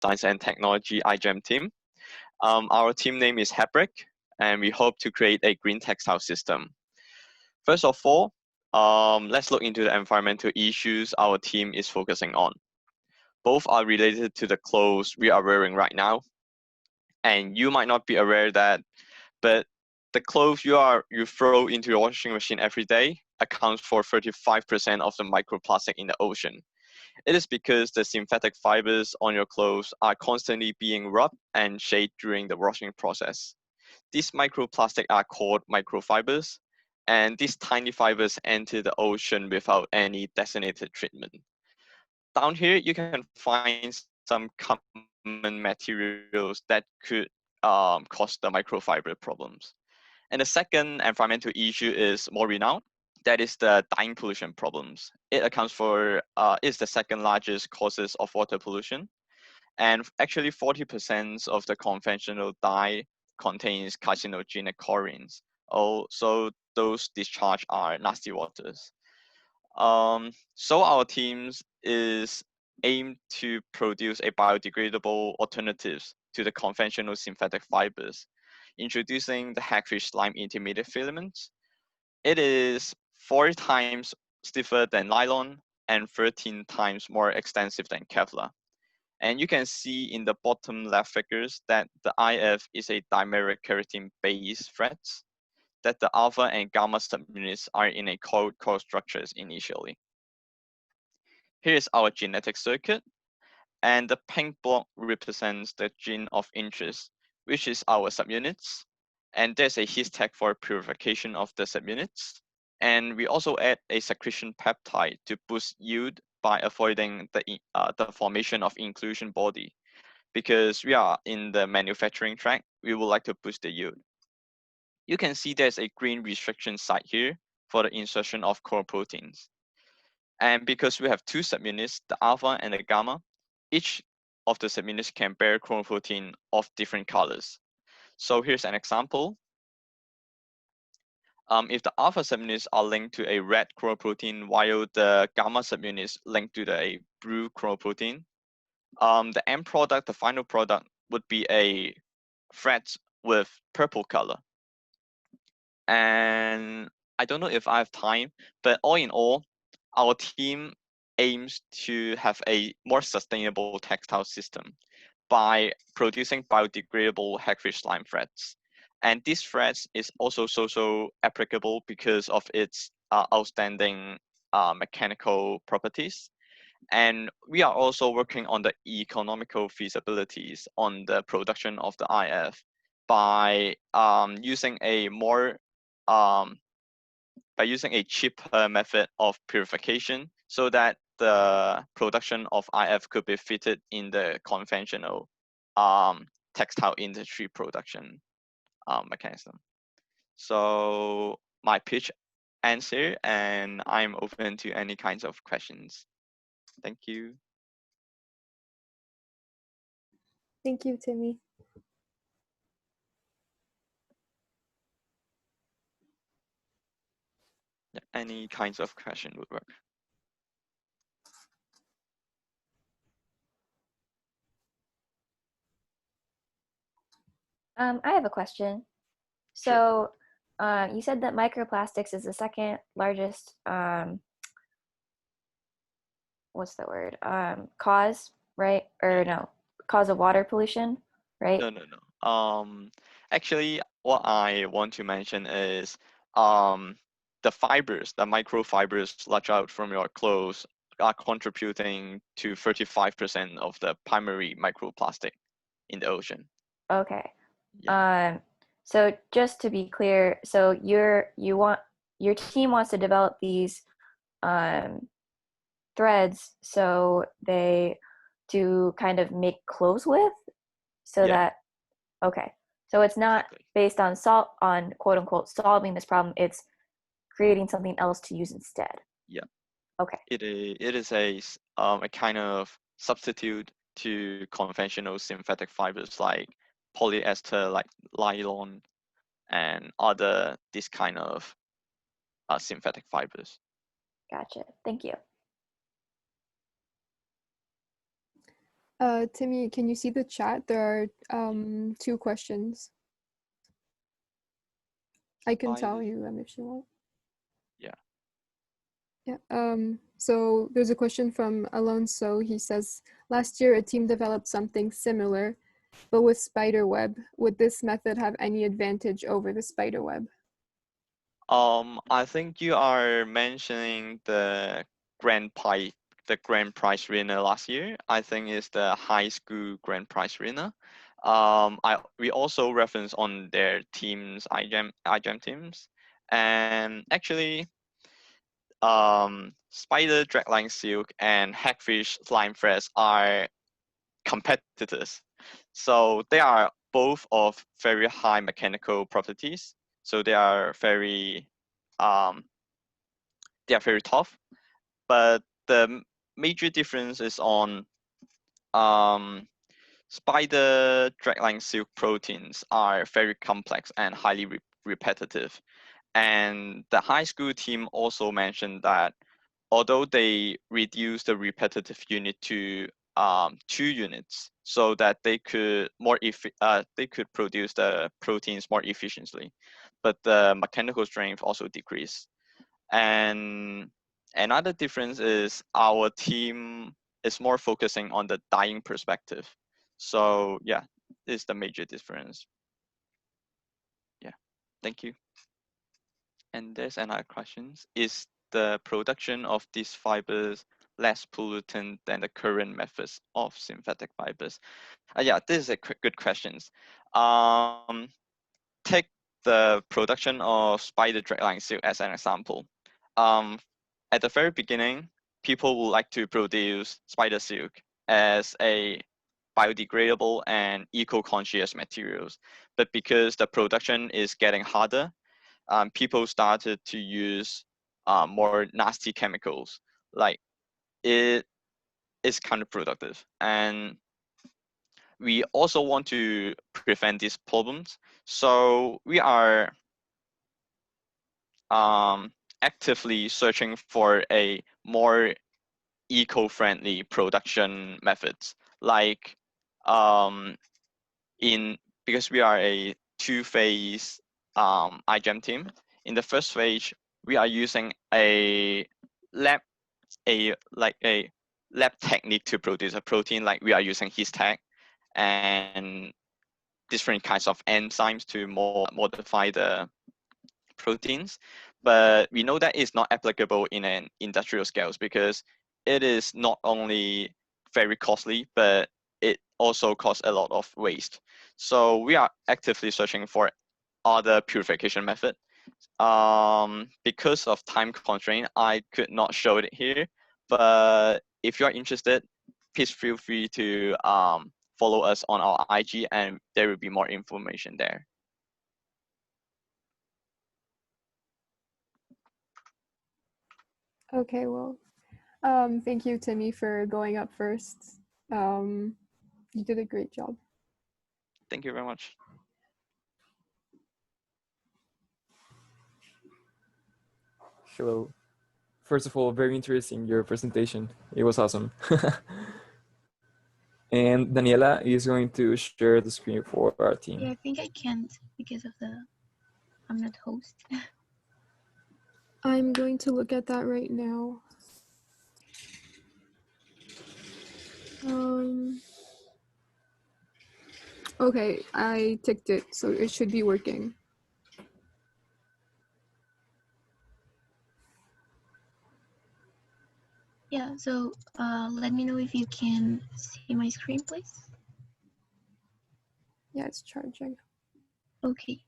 Science and Technology iGEM team. Our team name is Habric, and we hope to create a green textile system. First of all, let's look into the environmental issues our team is focusing on. Both are related to the clothes we are wearing right now. And you might not be aware that, but the clothes you throw into your washing machine every day accounts for 35% of the microplastic in the ocean. It is because the synthetic fibers on your clothes are constantly being rubbed and shaped during the washing process. These microplastics are called microfibers, and these tiny fibers enter the ocean without any designated treatment. Down here, you can find some common materials that could cause the microfiber problems. And the second environmental issue is more renowned. That is the dye pollution problems. It accounts for, is the second largest causes of water pollution. And actually 40% of the conventional dye contains carcinogenic chlorines. Also, those discharge are nasty waters. So our teams is aimed to produce a biodegradable alternatives to the conventional synthetic fibers, introducing the hagfish slime intermediate filaments. It is 4 times stiffer than nylon and 13 times more extensive than Kevlar. And you can see in the bottom left figures that the IF is a dimeric keratin-based threads, that the alpha and gamma subunits are in a coiled core structures initially. Here is our genetic circuit, and the pink block represents the gene of interest, which is our subunits. And there's a HIS tag for purification of the subunits. And we also add a secretion peptide to boost yield by avoiding the formation of inclusion body. Because we are in the manufacturing track, we would like to boost the yield. You can see there's a green restriction site here for the insertion of core proteins. And because we have 2 subunits, the alpha and the gamma, each of the subunits can bear chromoprotein of different colors. So here's an example. If the alpha subunits are linked to a red chromoprotein while the gamma subunits linked to the blue chromoprotein, the end product, the final product, would be a thread with purple color. And I don't know if I have time, but all in all, our team aims to have a more sustainable textile system by producing biodegradable hagfish slime threads. And these threads is also so applicable because of its outstanding mechanical properties. And we are also working on the economical feasibilities on the production of the IF by using a more cheaper method of purification so that the production of IF could be fitted in the conventional textile industry production mechanism. So my pitch ends here, and I'm open to any kinds of questions. Thank you. Thank you, Timmy. Yeah, any kinds of question would work. I have a question. So you said that microplastics is the second largest, what's the word? Cause, right? Or no, cause of water pollution, right? No. Actually, what I want to mention is the fibers, the microfibers lodged out from your clothes are contributing to 35% of the primary microplastic in the ocean. Okay. Yeah. So just to be clear, so your team wants to develop these threads so they to kind of make clothes with, so that okay. So it's not based on quote unquote solving this problem. It's creating something else to use instead. Yeah. Okay. It is a kind of substitute to conventional synthetic fibers like polyester, like nylon, and other this kind of synthetic fibers. Gotcha. Thank you. Timmy, can you see the chat? There are 2 questions. I can tell you them if you want. Yeah. Yeah. So there's a question from Alonso. He says, last year a team developed something similar, but with spiderweb. Would this method have any advantage over the spiderweb? I think you are mentioning the grand prize winner last year. I think it's the high school grand prize winner. We also reference on their teams, iGEM teams, and actually, spider dragline silk and hagfish slime threads are competitors. So they are both of very high mechanical properties. So um, they are very tough. But the major difference is on um, spider dragline silk proteins are very complex and highly repetitive. And the high school team also mentioned that although they reduced the repetitive unit to 2 units, so that they could they could produce the proteins more efficiently, but the mechanical strength also decreased. And another difference is our team is more focusing on the dyeing perspective. So yeah, this is the major difference. Yeah, thank you. And there's another question. Is the production of these fibers less pollutant than the current methods of synthetic fibers? Yeah, this is a good question. Um, Take the production of spider dragline silk as an example. Um, at the very beginning, people would like to produce spider silk as a biodegradable and eco-conscious materials. But because the production is getting harder, people started to use more nasty chemicals. Like it is counterproductive. And we also want to prevent these problems. So we are actively searching for a more eco-friendly production methods, like um, because we are a 2-phase iGEM team. In the first phase, we are using a lab a lab technique to produce a protein, like we are using HISTAG and different kinds of enzymes to modify the proteins. But we know that it's not applicable in an industrial scales because it is not only very costly, but it also causes a lot of waste. So we are actively searching for other purification method. Because of time constraint, I could not show it here, but if you are interested, please feel free to follow us on our IG and there will be more information there. Okay, well, thank you, Timmy, for going up first. You did a great job. Thank you very much. Hello. First of all, very interesting, your presentation. It was awesome. And Daniela is going to share the screen for our team. Yeah, I think I can't because of I'm not host. I'm going to look at that right now. Okay, I ticked it, so it should be working. Yeah, so let me know if you can see my screen, please. Yeah, it's charging. Okay,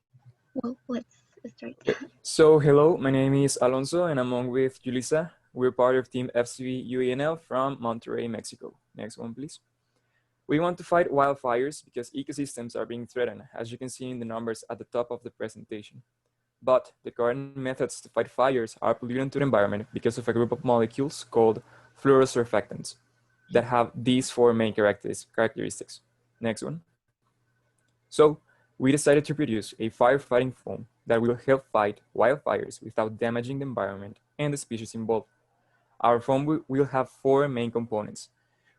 well, let's start. So hello, my name is Alonso and I'm on with Julissa. We're part of team FCB-UANL from Monterrey, Mexico. Next one, please. We want to fight wildfires because ecosystems are being threatened, as you can see in the numbers at the top of the presentation. But the current methods to fight fires are pollutant to the environment because of a group of molecules called fluorosurfactants that have these 4 main characteristics. Next one. So we decided to produce a firefighting foam that will help fight wildfires without damaging the environment and the species involved. Our foam will have 4 main components.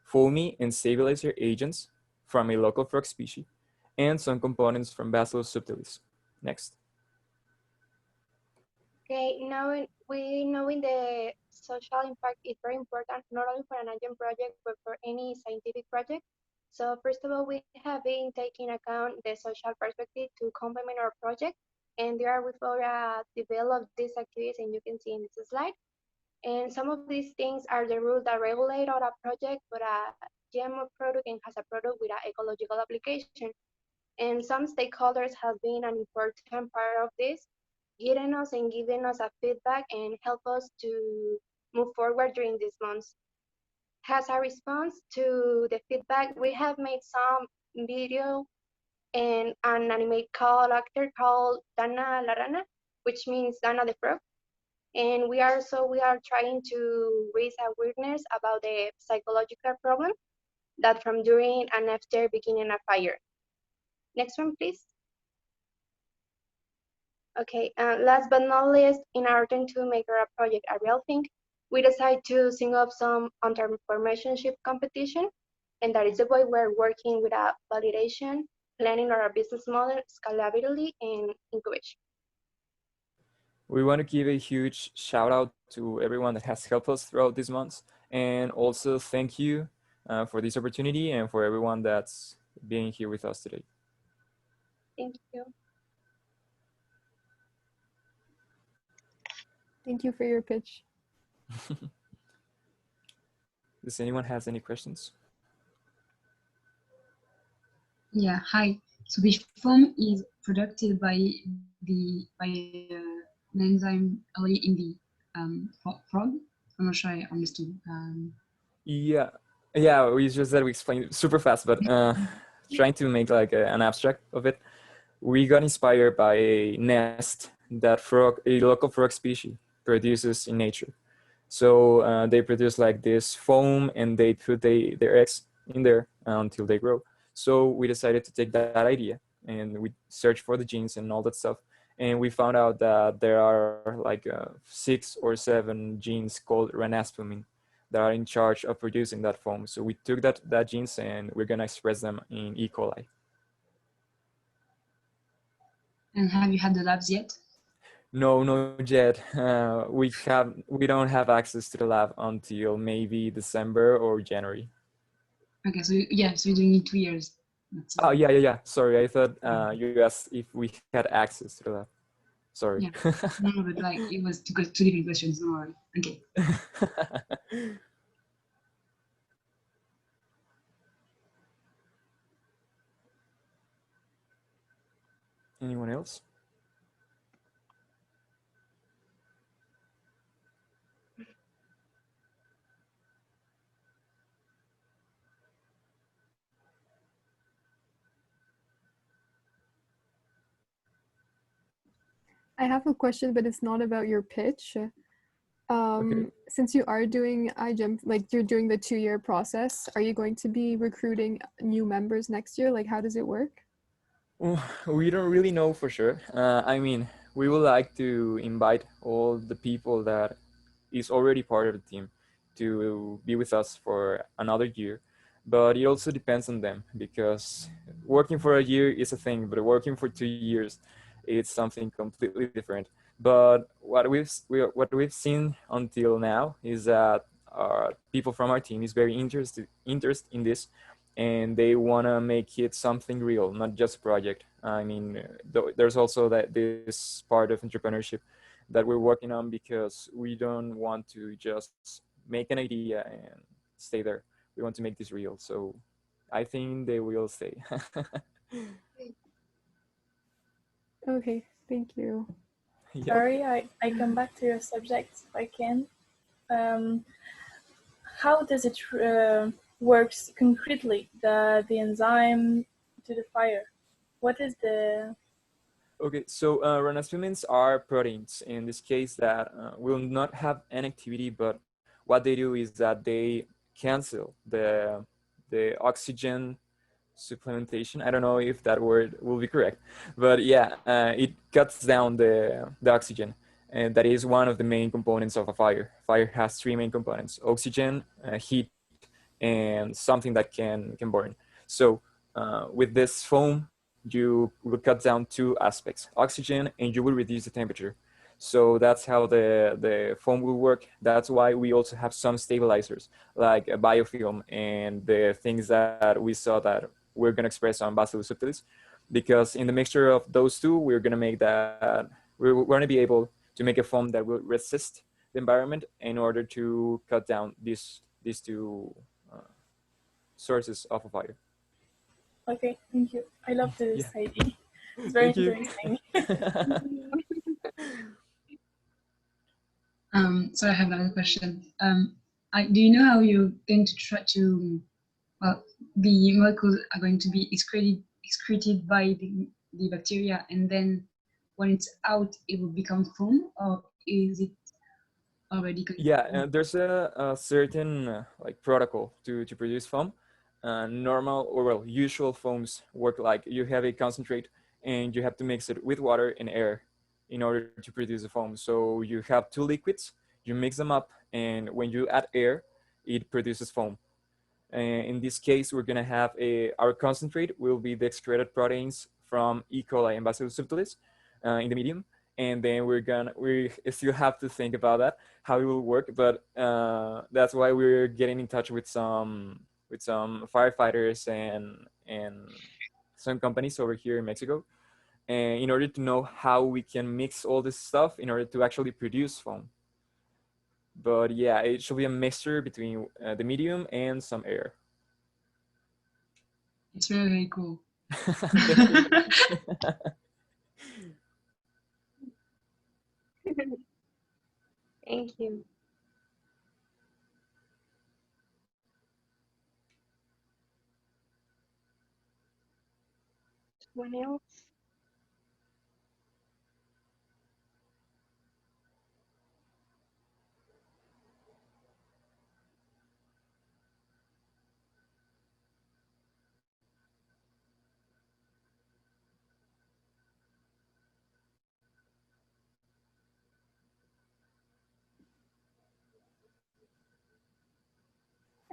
foamy and stabilizer agents from a local frog species, and some components from Bacillus subtilis. Next. Okay, now we know in the social impact is very important, not only for an iGEM project, but for any scientific project. So first of all, we have been taking account the social perspective to complement our project. And there we developed these activities, and you can see in this slide. And some of these things are the rules that regulate our project for a GMO product and has a product with an ecological application. And some stakeholders have been an important part of this, getting us and giving us a feedback and help us to move forward during these months. As a response to the feedback, we have made some video and an animated character called Dana Larana, which means Dana the Frog. And we are trying to raise awareness about the psychological problem that from during and after beginning a fire. Next one, please. Okay, last but not least, in order to make our project a real thing, we decided to sing up some entrepreneurship competition, and that is the way we're working with a validation, planning our business model, scalability, and incubation. We want to give a huge shout out to everyone that has helped us throughout these months, and also thank you for this opportunity and for everyone that's being here with us today. Thank you. Thank you for your pitch. Does anyone has any questions? Yeah, hi. So the foam is produced by an enzyme early in the frog. I'm not sure I understood. Yeah, we just that we explained it super fast, but trying to make like an abstract of it. We got inspired by a nest that a local frog species produces in nature. So they produce like this foam, and they put their eggs in there until they grow. So we decided to take that idea, and we searched for the genes and all that stuff. And we found out that there are like 6 or 7 genes called ranaspumin that are in charge of producing that foam. So we took that genes, and we're gonna express them in E. coli. And have you had the labs yet? No, not yet. We don't have access to the lab until maybe December or January. Okay, so yeah, so you need 2 years. Oh yeah. Sorry, I thought you asked if we had access to the lab. Sorry. Yeah. No, but like it was 2 different questions. No worry. Okay. Anyone else? I have a question, but it's not about your pitch. Okay. Since you are doing iGEM, like you're doing the 2-year process, are you going to be recruiting new members next year? Like, how does it work? We don't really know for sure. I mean, we would like to invite all the people that is already part of the team to be with us for another year, but it also depends on them, because working for a year is a thing, but working for 2 years, it's something completely different. But what we've seen until now is that people from our team is very interested in this, and they want to make it something real, not just a project. I mean, there's also this part of entrepreneurship that we're working on, because we don't want to just make an idea and stay there. We want to make this real. So I think they will stay. Okay, thank you. Yep. Sorry, I come back to your subject if I can. How does it works concretely, the enzyme to the fire? What is the... Okay, so ranasphimins are proteins in this case that will not have an activity, but what they do is that they cancel the oxygen supplementation. I don't know if that word will be correct, but yeah, it cuts down the oxygen, and that is one of the main components of a fire. Fire has 3 main components: oxygen, heat, and something that can burn. So with this foam, you will cut down two aspects, oxygen, and you will reduce the temperature. So that's how the foam will work. That's why we also have some stabilizers like a biofilm and the things that we saw that we're going to express on Bacillus subtilis, because in the mixture of those two, we're going to make that, we're going to be able to make a foam that will resist the environment in order to cut down these two sources of a fire. Okay, thank you. I love this Yeah. idea. It's very Thank you. interesting. So I have another question. Do you know how you're going to try to, well, the molecules are going to be excreted by the bacteria, and then when it's out, it will become foam, or is it already? Yeah, there's a certain like protocol to produce foam. Normal or well, usual foams work like you have a concentrate and you have to mix it with water and air in order to produce a foam. So you have two liquids, you mix them up, and when you add air, it produces foam. In this case, we're gonna have our concentrate will be the excreted proteins from E. coli and Bacillus subtilis in the medium, and then we still have to think about that how it will work. But that's why we're getting in touch with some firefighters and some companies over here in Mexico, and in order to know how we can mix all this stuff in order to actually produce foam. But yeah, it should be a mixture between the medium and some air. It's very, very cool. Thank you. Someone else?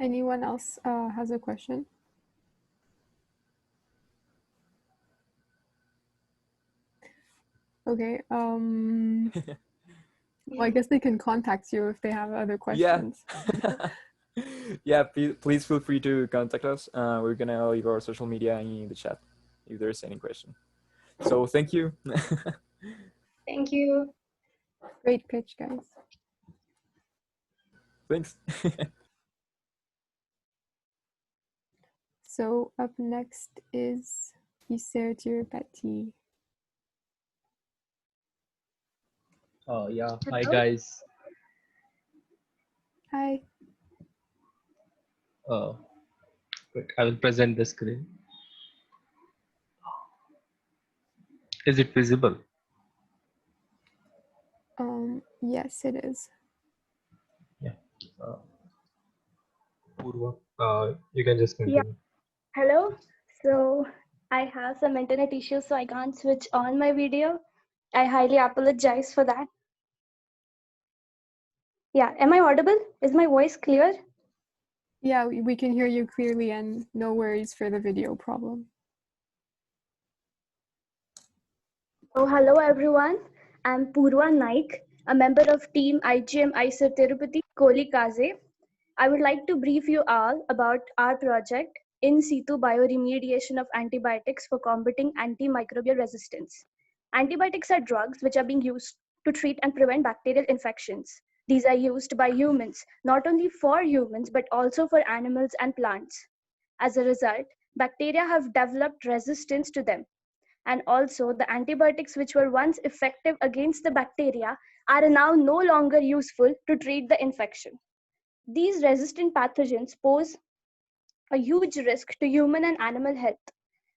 Anyone else has a question? Okay. Well, I guess they can contact you if they have other questions. Yeah, please feel free to contact us. We're gonna leave our social media in the chat if there's any question. So thank you. Thank you. Great pitch, guys. Thanks. So up next is IISER Tirupati. Oh yeah, hi Hello? guys. Hi. Wait, I will present the screen. Is it visible? Yes, it is. Yeah. Purva, you can just continue. Yeah. Hello. So I have some internet issues, so I can't switch on my video. I highly apologize for that. Yeah. Am I audible? Is my voice clear? Yeah, we can hear you clearly, and no worries for the video problem. Oh, hello everyone. I'm Purva Naik, a member of team iGEMeISER Tirupati Koli Kaze. I would like to brief you all about our project in situ bioremediation of antibiotics for combating antimicrobial resistance. Antibiotics are drugs which are being used to treat and prevent bacterial infections. These are used by humans, not only for humans, but also for animals and plants. As a result, bacteria have developed resistance to them. And also, the antibiotics which were once effective against the bacteria are now no longer useful to treat the infection. These resistant pathogens pose a huge risk to human and animal health,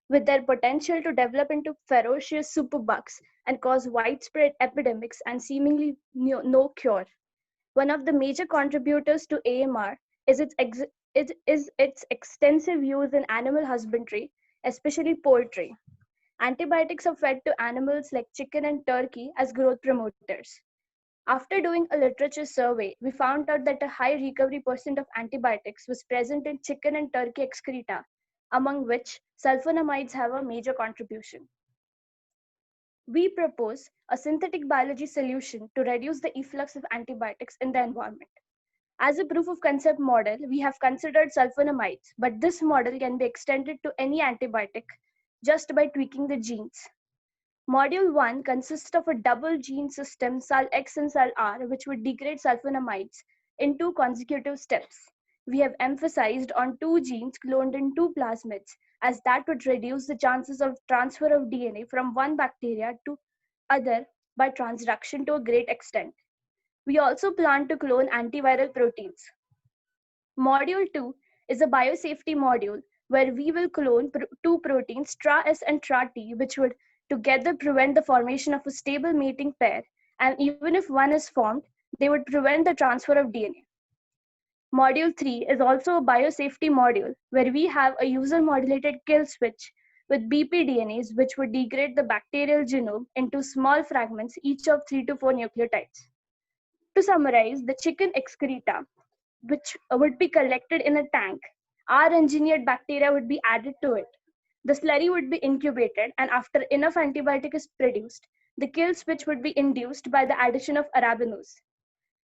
with their potential to develop into ferocious superbugs and cause widespread epidemics and seemingly no cure. One of the major contributors to AMR is its extensive use in animal husbandry, especially poultry. Antibiotics are fed to animals like chicken and turkey as growth promoters. After doing a literature survey, we found out that a high recovery percent of antibiotics was present in chicken and turkey excreta, among which sulfonamides have a major contribution. We propose a synthetic biology solution to reduce the efflux of antibiotics in the environment. As a proof of concept model, we have considered sulfonamides, but this model can be extended to any antibiotic just by tweaking the genes. Module 1 consists of a double gene system, SAL-X and SAL-R, which would degrade sulfonamides in 2 consecutive steps. We have emphasized on 2 genes cloned in 2 plasmids, as that would reduce the chances of transfer of DNA from one bacteria to other by transduction to a great extent. We also plan to clone antiviral proteins. Module 2 is a biosafety module where we will clone 2 proteins, TRA-S and TRA-T, which would together prevent the formation of a stable mating pair, and even if one is formed, they would prevent the transfer of DNA. Module 3 is also a biosafety module where we have a user-modulated kill switch with bpDNAs, which would degrade the bacterial genome into small fragments, each of 3 to 4 nucleotides. To summarize, the chicken excreta, which would be collected in a tank, our engineered bacteria would be added to it. The slurry would be incubated, and after enough antibiotic is produced, the kill switch would be induced by the addition of arabinose.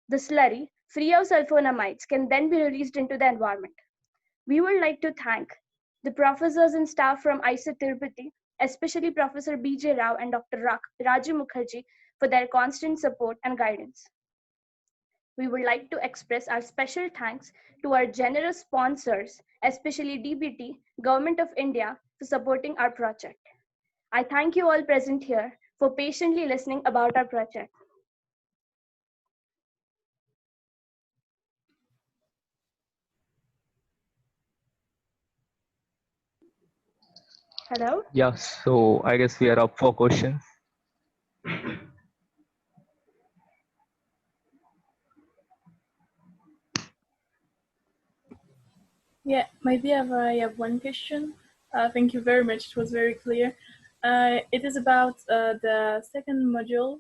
The slurry, free of sulfonamides, can then be released into the environment. We would like to thank the professors and staff from IISER Tirupati, especially Professor B.J. Rao and Dr. Raju Mukherjee, for their constant support and guidance. We would like to express our special thanks to our generous sponsors, especially DBT, Government of India, for supporting our project. I thank you all present here for patiently listening about our project. Hello? Yeah, so I guess we are up for questions. Yeah, maybe I have one question. Thank you very much. It was very clear. It is about the second module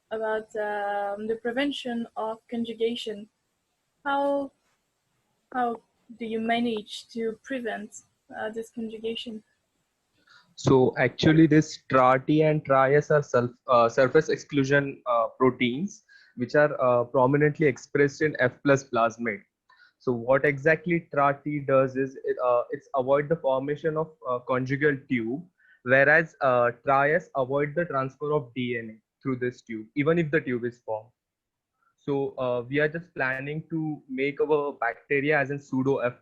about the prevention of conjugation. How do you manage to prevent this conjugation? So actually this TRA-T and TRA-S are surface exclusion proteins, which are prominently expressed in F+ plasmid. So what exactly TRA-T does is it's avoid the formation of conjugal tube, whereas TRA-S avoid the transfer of DNA through this tube, even if the tube is formed. So we are just planning to make our bacteria as a pseudo F+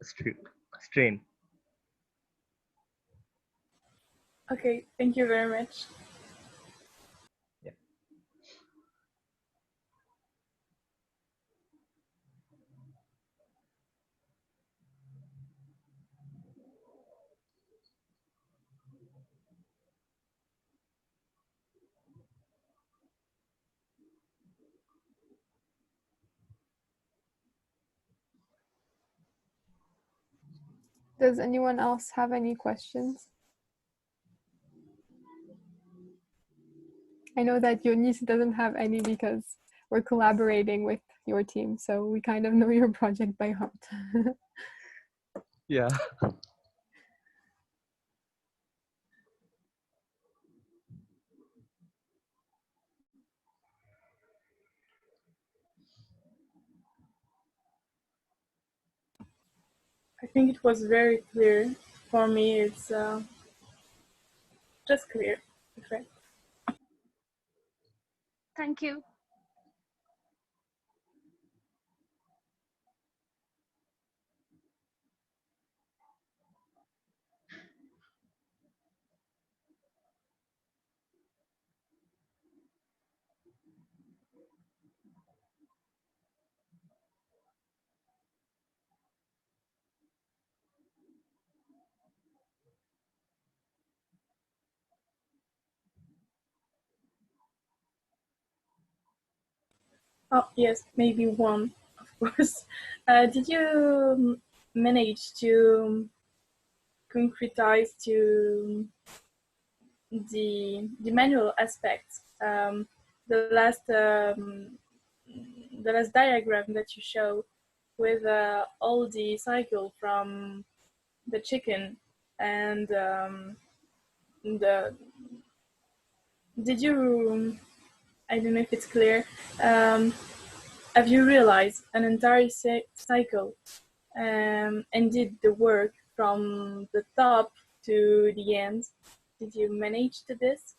strain. Okay, thank you very much. Yeah. Does anyone else have any questions? I know that Yonis doesn't have any because we're collaborating with your team, so we kind of know your project by heart. Yeah. I think it was very clear. For me, it's just clear. Okay. Thank you. Oh, yes, maybe one, of course. Did you manage to concretize to the manual aspects the last diagram that you show with all the cycle from the chicken and did you, I don't know if it's clear, have you realized an entire cycle and did the work from the top to the end? Did you manage to this?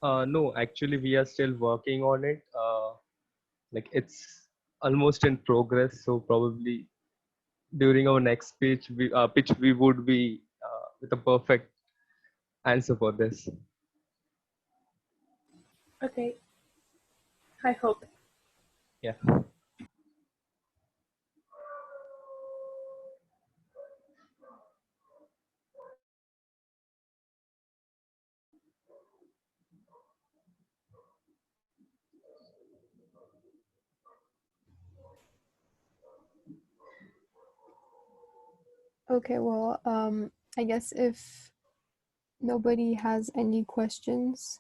No, actually, we are still working on it. Like it's almost in progress. So probably during our next pitch, we would be with a perfect answer for this. Okay, I hope. Yeah. Okay, well, I guess if nobody has any questions,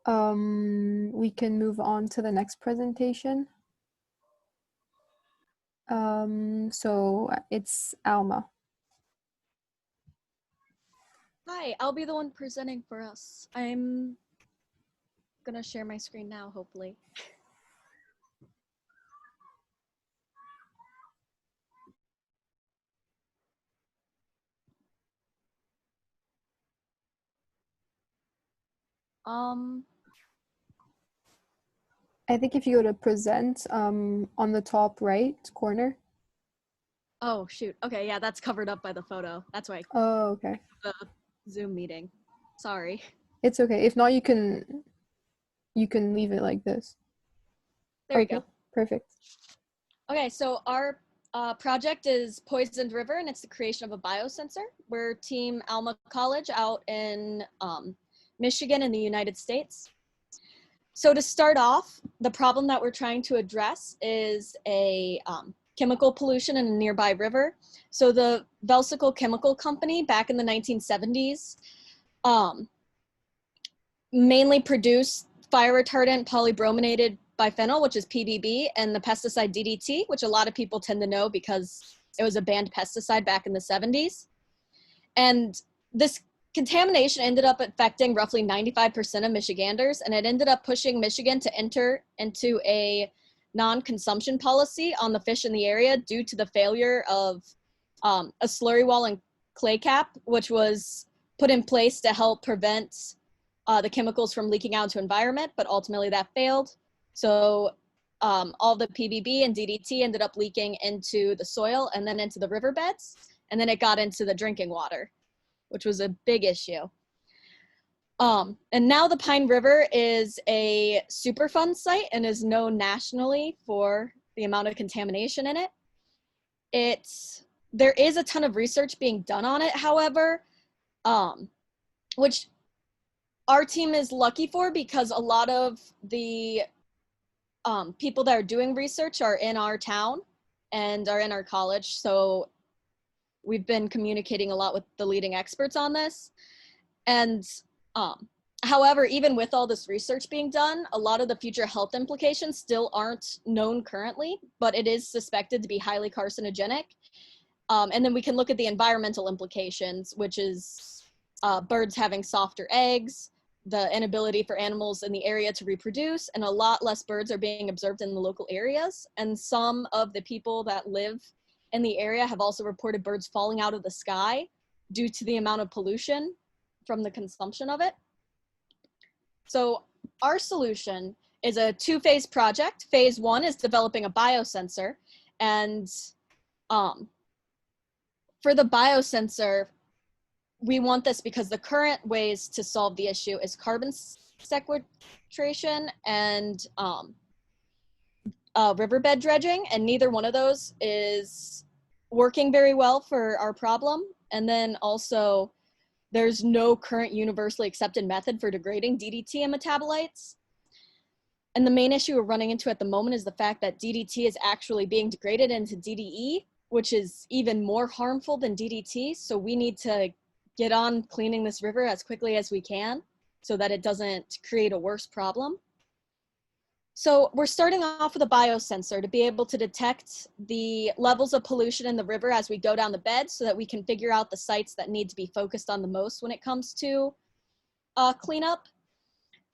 we can move on to the next presentation. So it's Alma. Hi, I'll be the one presenting for us. I'm gonna share my screen now, hopefully. I think if you go to present, on the top right corner. Oh, shoot. Okay, yeah, that's covered up by the photo. That's why. Oh, okay. The Zoom meeting. Sorry. It's okay. If not, you can leave it like this. There we go. Perfect. Okay, so our project is Poisoned River, and it's the creation of a biosensor. We're Team Alma College out in Michigan in the United States. So to start off, the problem that we're trying to address is a chemical pollution in a nearby river. So the Velsical Chemical Company back in the 1970s mainly produced fire retardant polybrominated biphenyl, which is PBB, and the pesticide DDT, which a lot of people tend to know because it was a banned pesticide back in the 70s. And this contamination ended up affecting roughly 95% of Michiganders, and it ended up pushing Michigan to enter into a non-consumption policy on the fish in the area due to the failure of a slurry wall and clay cap, which was put in place to help prevent the chemicals from leaking out into environment, but ultimately that failed. So all the PBB and DDT ended up leaking into the soil and then into the riverbeds, and then it got into the drinking water, which was a big issue. And now the Pine River is a Superfund site and is known nationally for the amount of contamination in it. There is a ton of research being done on it, however, which our team is lucky for because a lot of the people that are doing research are in our town and are in our college. So we've been communicating a lot with the leading experts on this. And however, even with all this research being done, a lot of the future health implications still aren't known currently, but it is suspected to be highly carcinogenic. And then we can look at the environmental implications, which is birds having softer eggs, the inability for animals in the area to reproduce, and a lot less birds are being observed in the local areas. And some of the people that live in the area have also reported birds falling out of the sky due to the amount of pollution from the consumption of it. So our solution is a two-phase project. Phase one is developing a biosensor, and for the biosensor, we want this because the current ways to solve the issue is carbon sequestration and riverbed dredging, and neither one of those is working very well for our problem. And then also, there's no current universally accepted method for degrading DDT and metabolites. And the main issue we're running into at the moment is the fact that DDT is actually being degraded into DDE, which is even more harmful than DDT. So we need to get on cleaning this river as quickly as we can. so that it doesn't create a worse problem. So we're starting off with a biosensor to be able to detect the levels of pollution in the river as we go down the bed so that we can figure out the sites that need to be focused on the most when it comes to cleanup.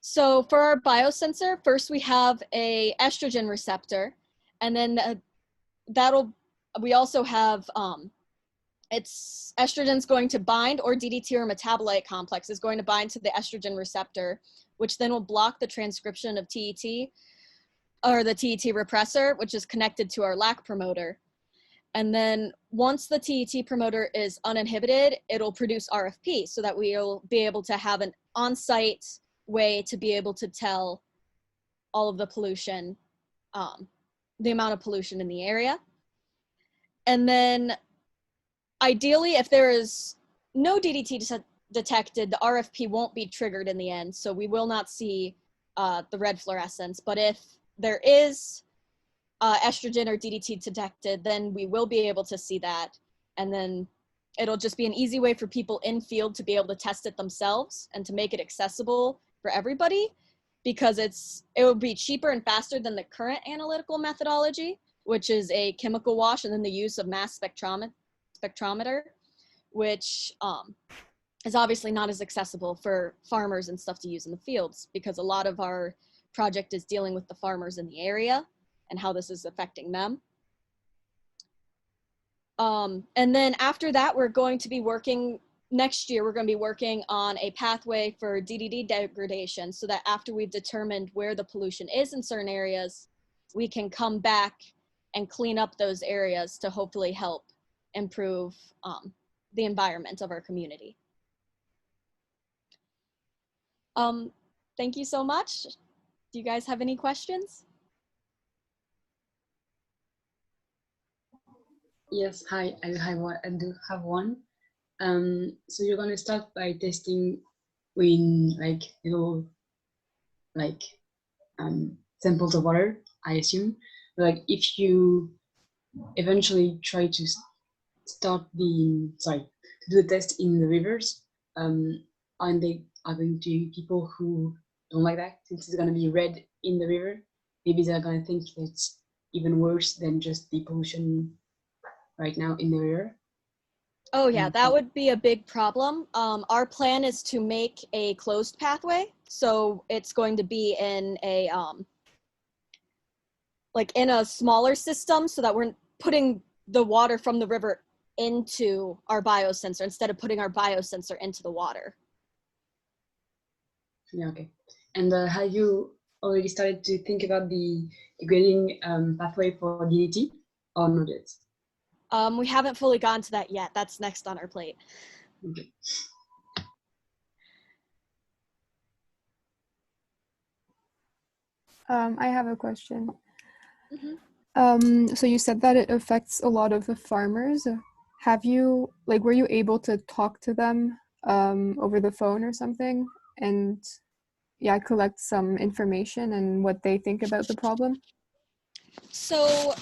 So for our biosensor, first we have a estrogen receptor, and then we also have, estrogen's going to bind, or DDT or metabolite complex is going to bind to the estrogen receptor, which then will block the transcription of TET, or the TET repressor, which is connected to our lac promoter. And then once the TET promoter is uninhibited, it'll produce RFP so that we'll be able to have an on-site way to be able to tell all of the pollution, the amount of pollution in the area. And then ideally, if there is no DDT detected, the RFP won't be triggered in the end, so we will not see the red fluorescence. But if there is estrogen or DDT detected, then we will be able to see that. And then it'll just be an easy way for people in field to be able to test it themselves and to make it accessible for everybody, because it will be cheaper and faster than the current analytical methodology, which is a chemical wash and then the use of mass spectrometer, which is obviously not as accessible for farmers and stuff to use in the fields, because a lot of our project is dealing with the farmers in the area and how this is affecting them. And then after that, we're going to be working, next year, we're going to be working on a pathway for DDT degradation, so that after we've determined where the pollution is in certain areas, we can come back and clean up those areas to hopefully help improve the environment of our community. Thank you so much. Do you guys have any questions? Yes, hi, I do have one. So you're gonna start by testing in like little samples of water, I assume. Like if you eventually try to start to do the test in the rivers, aren't they going to be people who don't like that, since it's gonna be red in the river? Maybe they're gonna think it's even worse than just the pollution right now in the river. Oh yeah, that would be a big problem. Our plan is to make a closed pathway. So it's going to be in a, like in a smaller system, so that we're putting the water from the river into our biosensor instead of putting our biosensor into the water. Yeah, okay. And have you already started to think about the grading pathway for DDT, or not yet? We haven't fully gone to that yet. That's next on our plate. Okay. I have a question. So you said that it affects a lot of the farmers. Have you, like, were you able to talk to them over the phone or something, and yeah, collect some information and what they think about the problem? So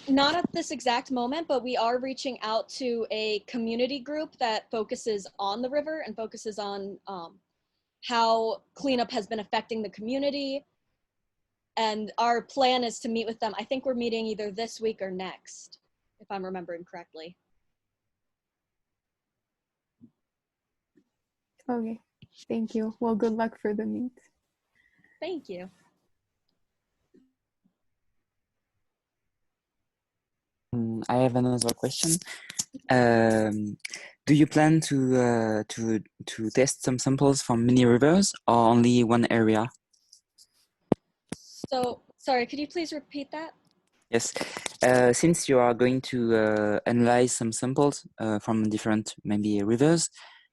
not at this exact moment, but we are reaching out to a community group that focuses on the river and focuses on how cleanup has been affecting the community. And our plan is to meet with them. I think we're meeting either this week or next, if I'm remembering correctly. Okay, thank you. Well, good luck for the meet. Thank you. I have another question. Do you plan to test some samples from many rivers or only one area? So, sorry, could you please repeat that? Yes. Since you are going to analyze some samples from different maybe rivers,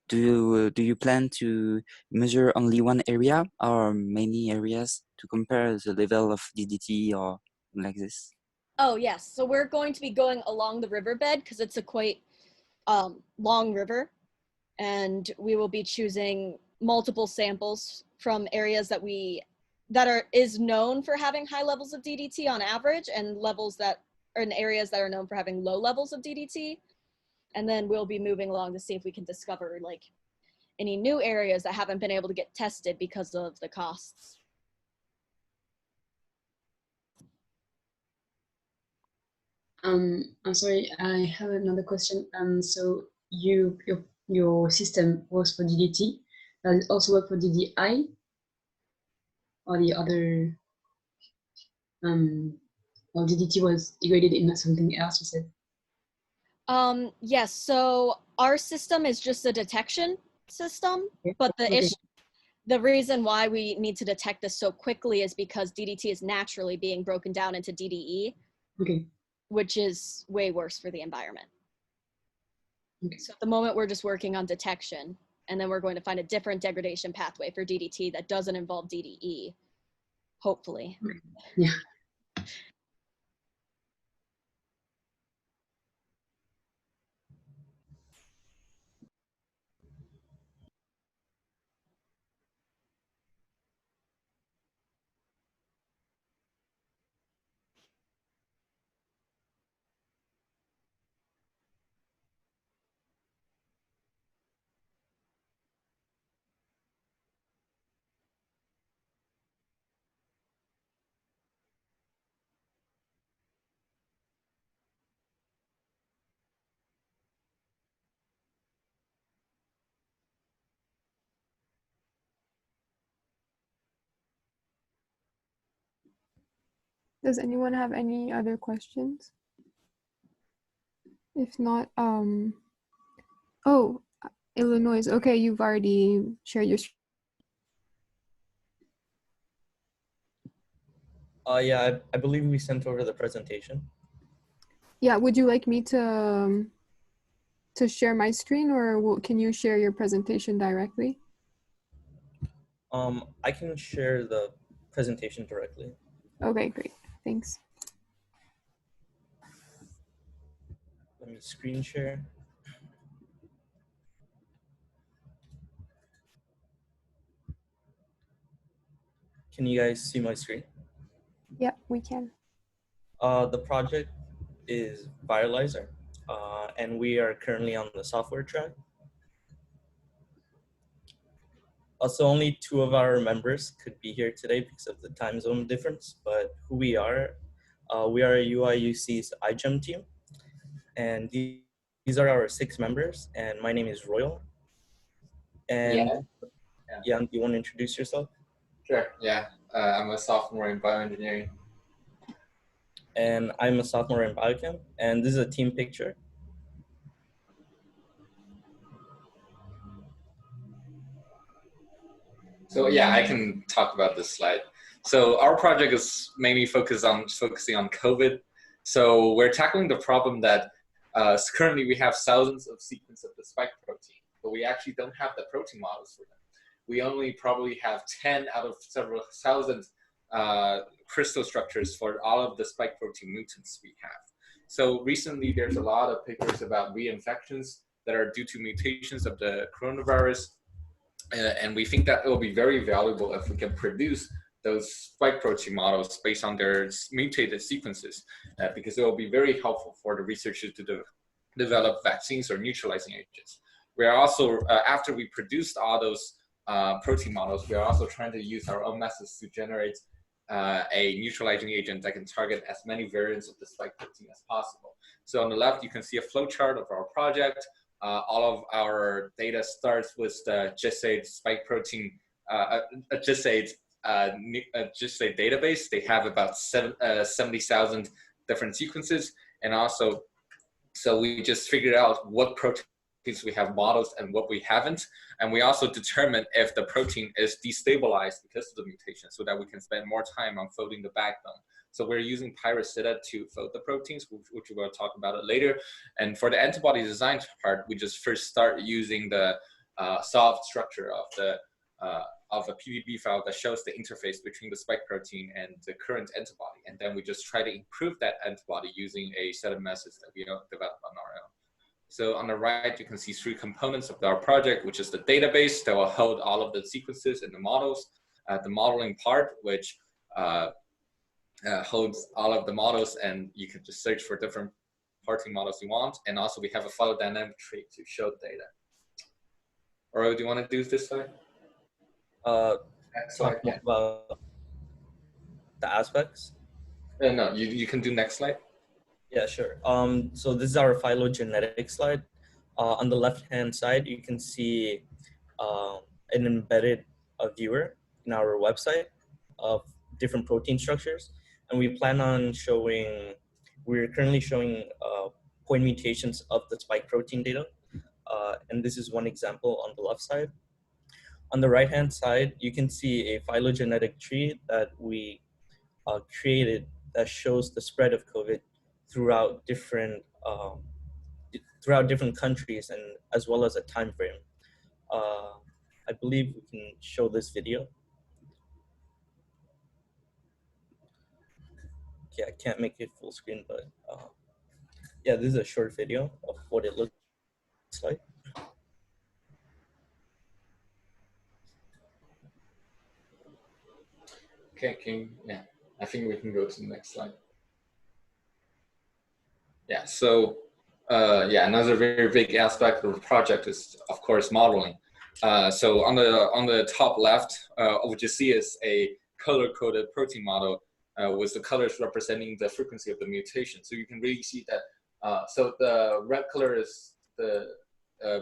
do you plan to measure only one area or many areas to compare the level of DDT or like this? Oh, yes. So we're going to be going along the riverbed because it's a quite long river, and we will be choosing multiple samples from areas that is known for having high levels of DDT on average, and levels that are in areas that are known for having low levels of DDT. And then we'll be moving along to see if we can discover like any new areas that haven't been able to get tested because of the costs. I'm sorry, I have another question. So your system works for DDT. Does it also work for DDI or the other? Well, DDT was integrated in something else, you said. Yes, so our system is just a detection system, Okay. but Okay. the reason why we need to detect this so quickly is because DDT is naturally being broken down into DDE, Okay. which is way worse for the environment. Okay. So at the moment, we're just working on detection, and then we're going to find a different degradation pathway for DDT that doesn't involve DDE, hopefully. Yeah. Does anyone have any other questions? If not, oh, Illinois. Okay, you've already shared your screen. Yeah, I believe we sent over the presentation. Yeah, would you like me to share my screen, or can you share your presentation directly? I can share the presentation directly. Okay, great. Thanks. Let me screen share. Can you guys see my screen? Yeah, we can. The project is Viralizer, and we are currently on the software track. Also, only 2 of our members could be here today because of the time zone difference, but who we are a UIUC's iGEM team, and these are our 6 members, and my name is Royal. And yeah, you want to introduce yourself? Sure, yeah. I'm a sophomore in bioengineering. And I'm a sophomore in biochem, and this is a team picture. So yeah, I can talk about this slide. So our project is mainly focusing on COVID. So we're tackling the problem that currently we have thousands of sequences of the spike protein, but we actually don't have the protein models for them. We only probably have 10 out of several thousand crystal structures for all of the spike protein mutants we have. So recently there's a lot of papers about reinfections that are due to mutations of the coronavirus. And we think that it will be very valuable if we can produce those spike protein models based on their mutated sequences, because it will be very helpful for the researchers to develop vaccines or neutralizing agents. We are also, after we produced all those protein models, we are also trying to use our own methods to generate a neutralizing agent that can target as many variants of the spike protein as possible. So on the left, you can see a flowchart of our project. All of our data starts with the GISAID spike protein, GISAID database. They have about 70,000 different sequences. And also, so we just figured out what proteins we have models and what we haven't. And we also determined if the protein is destabilized because of the mutation so that we can spend more time on folding the backbone. So we're using Pyracida to fold the proteins, which we're going to talk about it later. And for the antibody design part, we just first start using the solved structure of a PBB file that shows the interface between the spike protein and the current antibody. And then we just try to improve that antibody using a set of methods that we develop on our own. So on the right, you can see 3 components of our project, which is the database that will hold all of the sequences and the models, the modeling part, which holds all of the models, and you can just search for different protein models you want. And also we have a phylogenetic tree to show the data. Or do you want to do this slide? Talk more about the aspects. No, you can do next slide. Yeah, sure. So this is our phylogenetic slide. On the left-hand side, you can see an embedded viewer in our website of different protein structures. And we plan on showing, we're currently showing point mutations of the spike protein data. And this is one example on the left side. On the right-hand side, you can see a phylogenetic tree that we created that shows the spread of COVID throughout different countries and as well as a time frame. I believe we can show this video. Okay, I can't make it full screen, but yeah, this is a short video of what it looks like. Okay, yeah, I think we can go to the next slide. Yeah, so yeah, another very big aspect of the project is, of course, modeling. So on the top left, what you see is a color-coded protein model with the colors representing the frequency of the mutation. So you can really see that. So the red color is the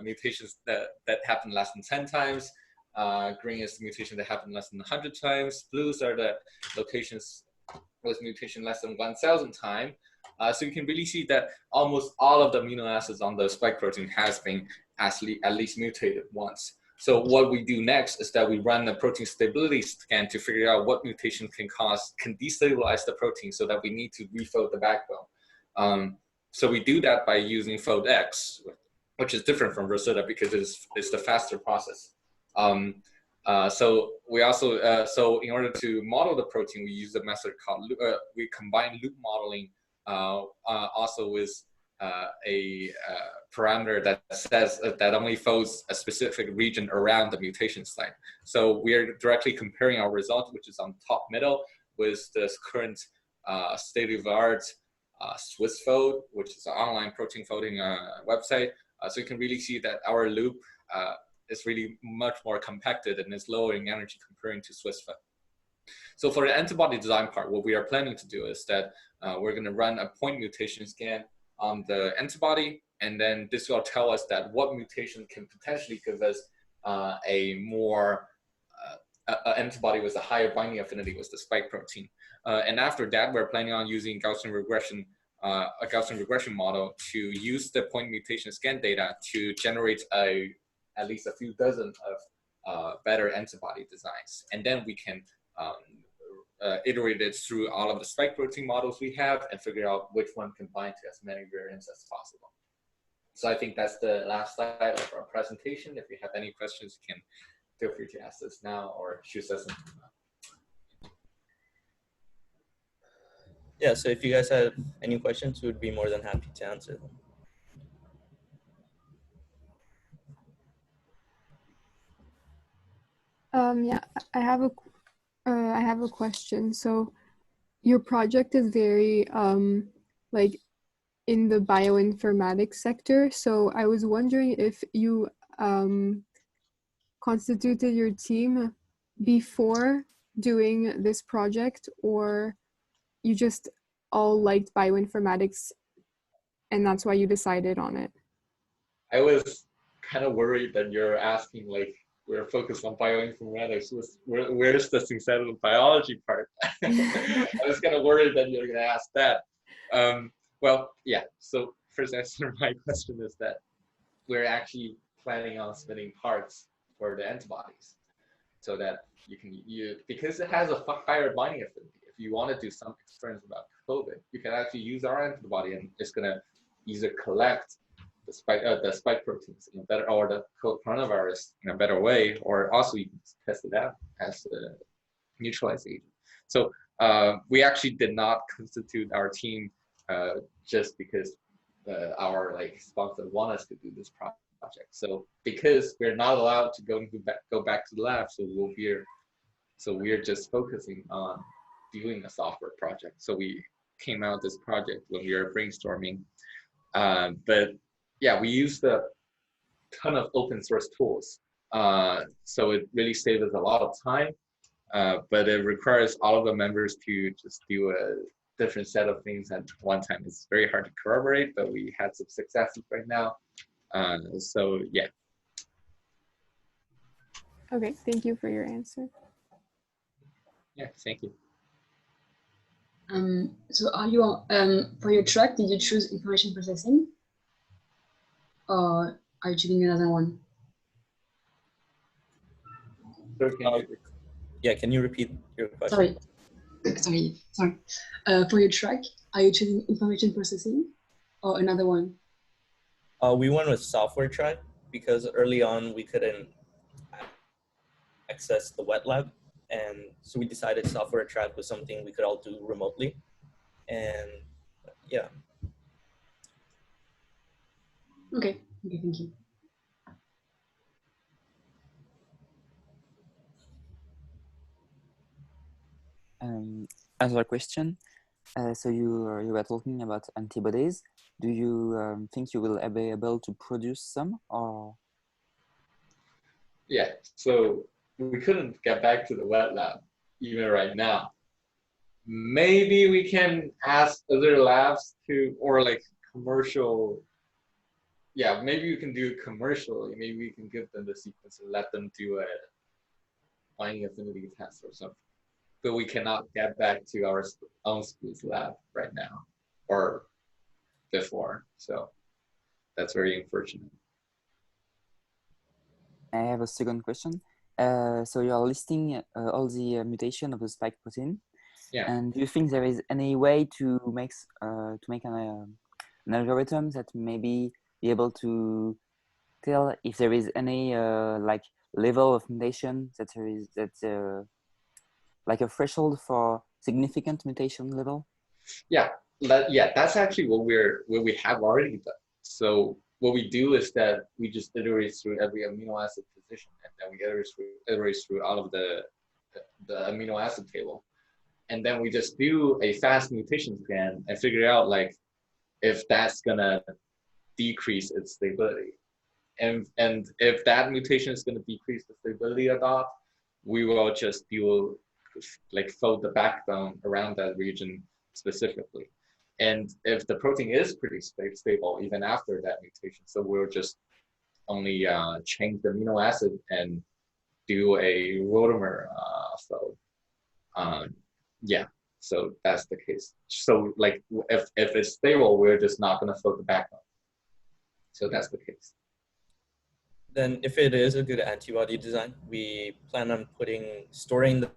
mutations that happen less than 10 times. Green is the mutation that happened less than 100 times. Blues are the locations with mutation less than 1,000 times. So you can really see that almost all of the amino acids on the spike protein has been at least mutated once. So what we do next is that we run a protein stability scan to figure out what mutation can destabilize the protein so that we need to refold the backbone. So we do that by using fold X, which is different from Rosetta because it's the faster process. So we also, so in order to model the protein, we use a method called, we combine loop modeling also with a parameter that says that only folds a specific region around the mutation site. So we are directly comparing our result, which is on top middle, with this current state-of-the-art Swiss fold, which is an online protein folding website. So you can really see that our loop is really much more compacted and is lower in energy comparing to Swiss fold. So for the antibody design part, what we are planning to do is that we're going to run a point mutation scan on the antibody, and then this will tell us that what mutation can potentially give us a more antibody with a higher binding affinity with the spike protein. And after that, we're planning on using Gaussian regression, a Gaussian regression model to use the point mutation scan data to generate at least a few dozen of better antibody designs. And then we can iterate it through all of the spike protein models we have and figure out which one can bind to as many variants as possible. So I think that's the last slide of our presentation. If you have any questions, you can feel free to ask us now or shoot us an email. Yeah, so if you guys have any questions, we would be more than happy to answer them. Yeah, I have a question. So your project is very like in the bioinformatics sector. So I was wondering if you constituted your team before doing this project, or you just all liked bioinformatics and that's why you decided on it? I was kind of worried that you're asking like, we're focused on bioinformatics. Where's the synthetic biology part? I was kind of worried that you're going to ask that. Well, yeah. So first answer my question is that we're actually planning on submitting parts for the antibodies, so that you can because it has a higher binding affinity. If you want to do some experiments about COVID, you can actually use our antibody, and it's going to either collect the spike proteins in a better, or the coronavirus in a better way, or also you can test it out as a neutralizing agent. So we actually did not constitute our team just because our sponsor want us to do this project. So because we're not allowed to go back to the lab, so we're just focusing on doing a software project. So we came out this project when we were brainstorming, but yeah, we used a ton of open source tools So it really saves us a lot of time, but it requires all of the members to just do a different set of things at one time. It's very hard to corroborate, but we had some successes right now. So yeah. Okay, thank you for your answer. Yeah, thank you. So are you for your track? Did you choose information processing, or are you choosing another one? Yeah, can you repeat your question? Sorry. For your track, are you choosing information processing or another one? We went with software track because early on we couldn't access the wet lab, and so we decided software track was something we could all do remotely, and yeah. Okay, thank you. Another question. So you were talking about antibodies. Do you think you will be able to produce some, or? Yeah, so we couldn't get back to the wet lab even right now. Maybe we can ask other labs to, or like commercial. Yeah, maybe we can do it commercially. Maybe we can give them the sequence and let them do a binding affinity test or something. But we cannot get back to our own school's lab right now or before. So that's very unfortunate. I have a second question. So you are listing all the mutation of the spike protein. Yeah. And do you think there is any way to make an algorithm that maybe be able to tell if there is any like level of mutation that there is like a threshold for significant mutation level? Yeah, that's actually what we have already done. So what we do is that we just iterate through every amino acid position, and then we iterate through all of the amino acid table, and then we just do a fast mutation scan and figure out like if that's gonna decrease its stability, and if that mutation is gonna decrease the stability or not, we will just do like fold the backbone around that region specifically. And if the protein is pretty stable even after that mutation, so we'll just only change the amino acid and do a rotamer fold. Yeah, so that's the case. So like if it's stable, we're just not gonna fold the backbone. So that's the case. Then if it is a good antibody design, we plan on storing the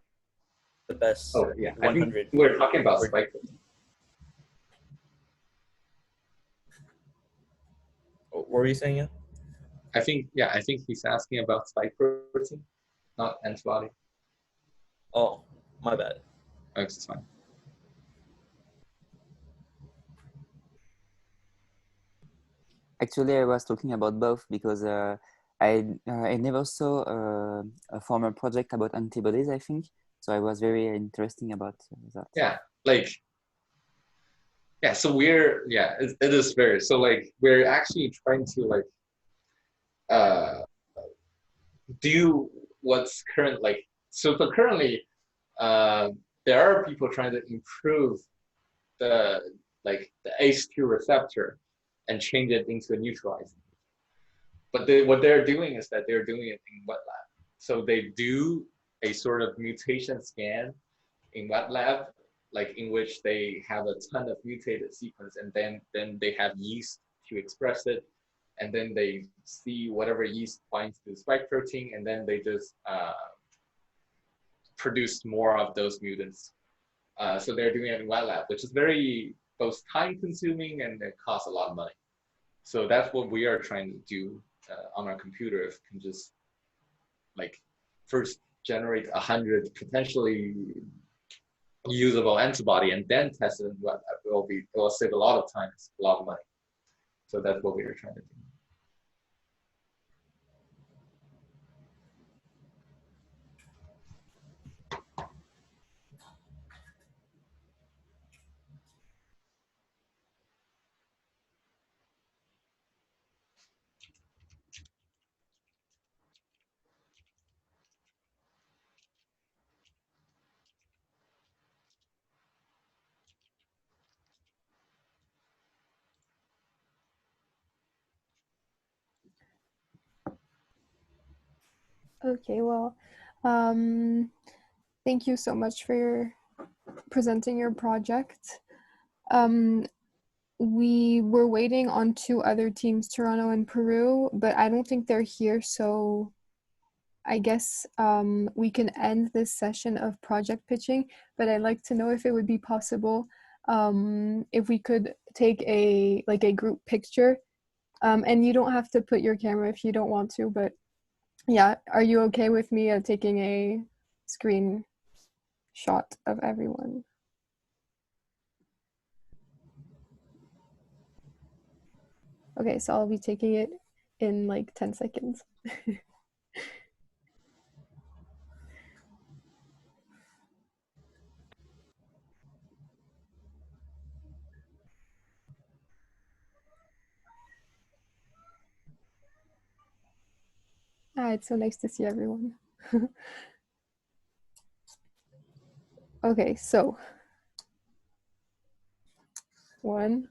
best 100. I think we're talking about spike protein. What were you saying? I think he's asking about spike protein, not antibody. Oh, my bad. It's fine. Actually, I was talking about both because I never saw a former project about antibodies, I think. So I was very interesting about that. Yeah, so it is very, so like we're actually trying to like do what's current, like, so for currently there are people trying to improve the ACE2 receptor and change it into a neutralizing. But what they're doing is that they're doing it in wet lab. So they do a sort of mutation scan in wet lab, like in which they have a ton of mutated sequence, and then they have yeast to express it, and then they see whatever yeast binds to the spike protein, and then they just produce more of those mutants. So they're doing it in wet lab, which is very both time consuming and it costs a lot of money. So that's what we are trying to do on our computer. If we can just like first generate 100 potentially usable antibody and then test it in wet lab, it will save a lot of time, a lot of money. So that's what we are trying to do. Okay, well, thank you so much for presenting your project. We were waiting on 2 other teams, Toronto and Peru, but I don't think they're here, so I guess we can end this session of project pitching, but I'd like to know if it would be possible if we could take a group picture, and you don't have to put your camera if you don't want to, but yeah, are you okay with me taking a screen shot of everyone? Okay, so I'll be taking it in like 10 seconds. It's so nice to see everyone. Okay, so 1,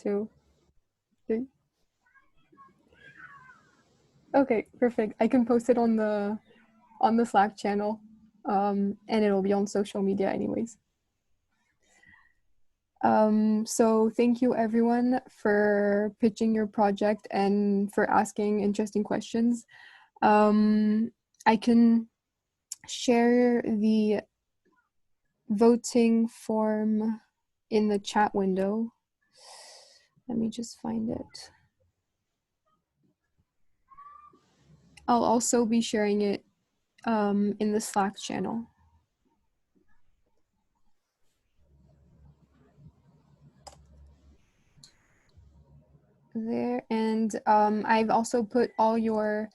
2, 3. Okay, perfect. I can post it on the Slack channel, and it'll be on social media anyways. So thank you everyone for pitching your project and for asking interesting questions. I can share the voting form in the chat window. Let me just find it. I'll also be sharing it in the Slack channel. There, and I've also put all your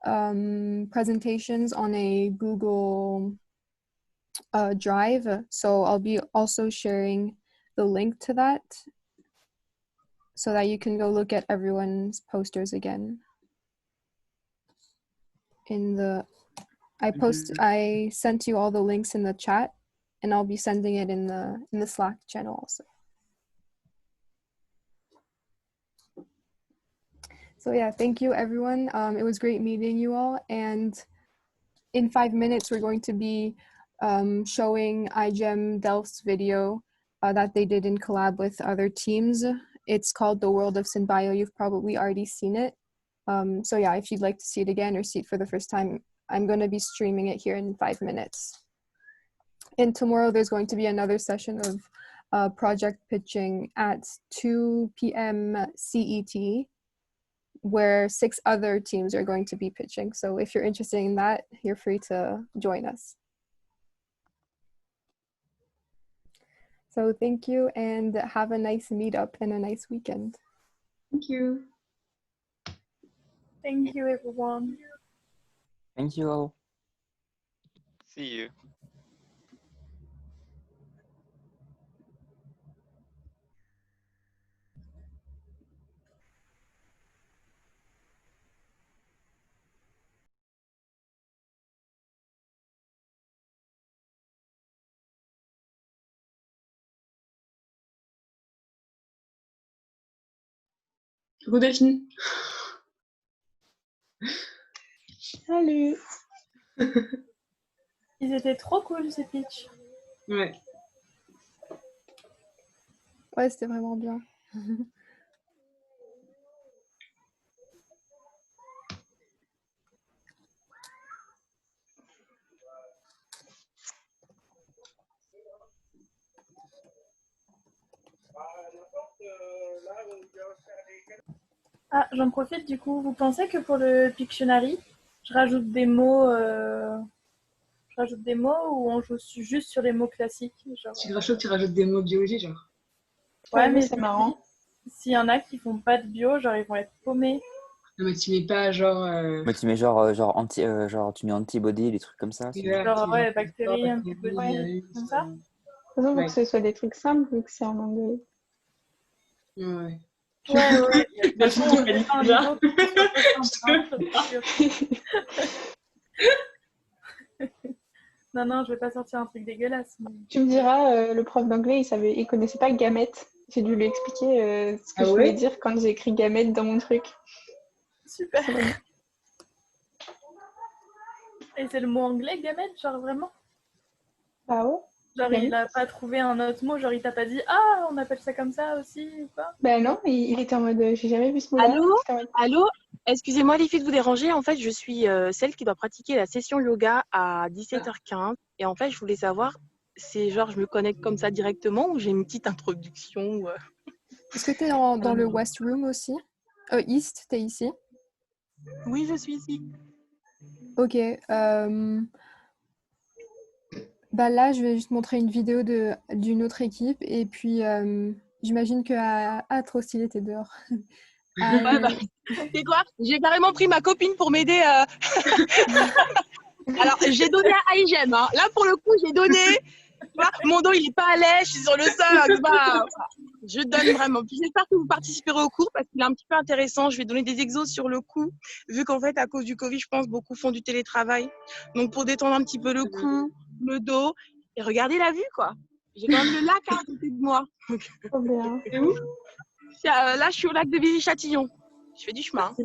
presentations on a Google Drive, so I'll be also sharing the link to that so that you can go look at everyone's posters again. I sent you all the links in the chat, and I'll be sending it in the Slack channel also. So yeah, thank you everyone. It was great meeting you all, and in 5 minutes we're going to be showing iGEM Delft's video that they did in collab with other teams. It's called The World of Synbio. You've probably already seen it. So yeah, if you'd like to see it again or see it for the first time, I'm going to be streaming it here in 5 minutes. And tomorrow there's going to be another session of project pitching at 2 p.m. CET, where 6 other teams are going to be pitching. So if you're interested in that, you're free to join us. So thank you, and have a nice meetup and a nice weekend. Thank you. Thank you, everyone. Thank you all. See you. Coucou Delphine. Salut. Ils étaient trop cool ces pitchs. Ouais. Ouais, c'était vraiment bien. Ah, j'en profite du coup. Vous pensez que pour le Pictionary, je rajoute des mots ou on joue juste sur les mots classiques genre... Tu rajoutes des mots biologie, genre. Ouais, mais c'est marrant. S'il y en a qui font pas de bio, genre ils vont être paumés. Non, mais tu mets pas genre. Mais tu mets genre tu mets antibody, des trucs comme ça. Genre ouais, bactéries, antibody, ouais, comme ça. De toute façon, faut que ce soit des trucs simples, vu que c'est en anglais. Ouais. Ouais. De toute façon, on met pas un niveau Non, je vais pas sortir un truc dégueulasse. Mais... Tu me diras, le prof d'anglais, il connaissait pas gamète. J'ai dû lui expliquer ce que je voulais dire quand j'ai écrit gamète dans mon truc. Super. Et c'est le mot anglais, gamète, genre vraiment? Ah ouais? Genre, il a pas trouvé un autre mot, genre il t'a pas dit ah, on appelle ça comme ça aussi ou quoi? Ben non, il était en mode j'ai jamais vu ce mot-là. Allô? C'était en mode, Allô? Excusez-moi les filles de vous déranger. En fait, je suis celle qui doit pratiquer la session yoga à 17h15. Et en fait, je voulais savoir, c'est genre je me connecte comme ça directement ou j'ai une petite introduction Est-ce que tu es dans le West Room aussi? East, tu es ici? Oui, je suis ici. Ok. Bah là, je vais juste montrer une vidéo d'une autre équipe et puis j'imagine que trop stylé, t'es dehors. Ouais, bah, c'est quoi? J'ai carrément pris ma copine pour m'aider. Alors, j'ai donné à iGEM. Hein. Là, pour le coup, j'ai donné. Tu vois, mon dos, il est pas à l'aise. Je suis sur le sol. Bah, je donne vraiment. Puis j'espère que vous participerez au cours parce qu'il est un petit peu intéressant. Je vais donner des exos sur le cou, vu qu'en fait, à cause du Covid, je pense beaucoup font du télétravail. Donc, pour détendre un petit peu le cou, le dos, et regardez la vue, quoi. J'ai quand même le lac à côté de moi. trop bien. C'est où? Là, je suis au lac de Viry-Châtillon. Je fais du chemin.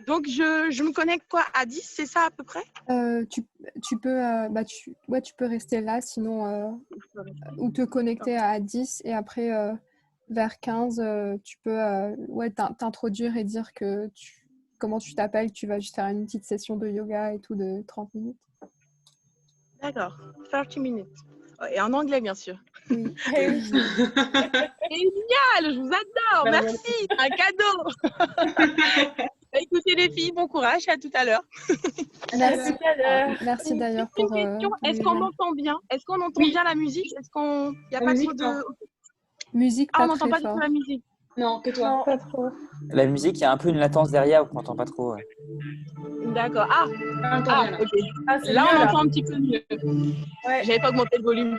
Donc, je me connecte quoi à 10, c'est ça à peu près? Tu peux rester là, sinon, ou te connecter à 10 et après, vers 15, tu peux t'introduire et dire comment tu t'appelles, tu vas juste faire une petite session de yoga et tout de 30 minutes. D'accord, 30 minutes. Et en anglais, bien sûr. Oui. Génial, je vous adore, merci, c'est un cadeau. Écoutez les filles, bon courage, à tout à l'heure. Merci d'ailleurs pour... question, est-ce qu'on m'entend bien? Est-ce qu'on entend bien la musique? Est-ce qu'il n'y a pas trop de... Musique, on pas n'entend très pas du fort. tout la musique? Non, que toi. Non. Pas trop. La musique, il y a un peu une latence derrière, on n'entend pas trop. Ouais. D'accord. Ok. C'est Là, mieux, on là. entend un petit peu mieux. Ouais. J'avais pas augmenté le volume.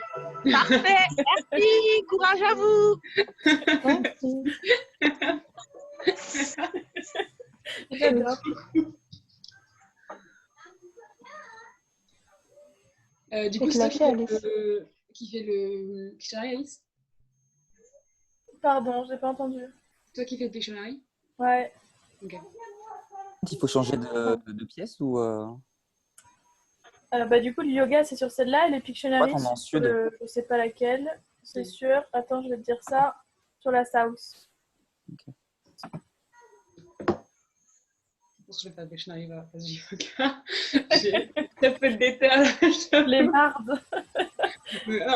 Parfait. Merci. Courage à vous. J'adore. Du coup, c'est toi qui fait le Pictionary, Alice? Pardon, j'ai pas entendu. Toi qui fais le Pictionary? Ouais. Ok. Il faut changer de pièce ou Du coup, le yoga, c'est sur celle-là et les Pictionary, en sur sud. je sais pas laquelle, c'est sûr. Attends, je vais te dire ça. Sur la South. Okay. Je vais faire le Pictionary, vas-y, yoga. J'ai très peu de détails. Les mardes.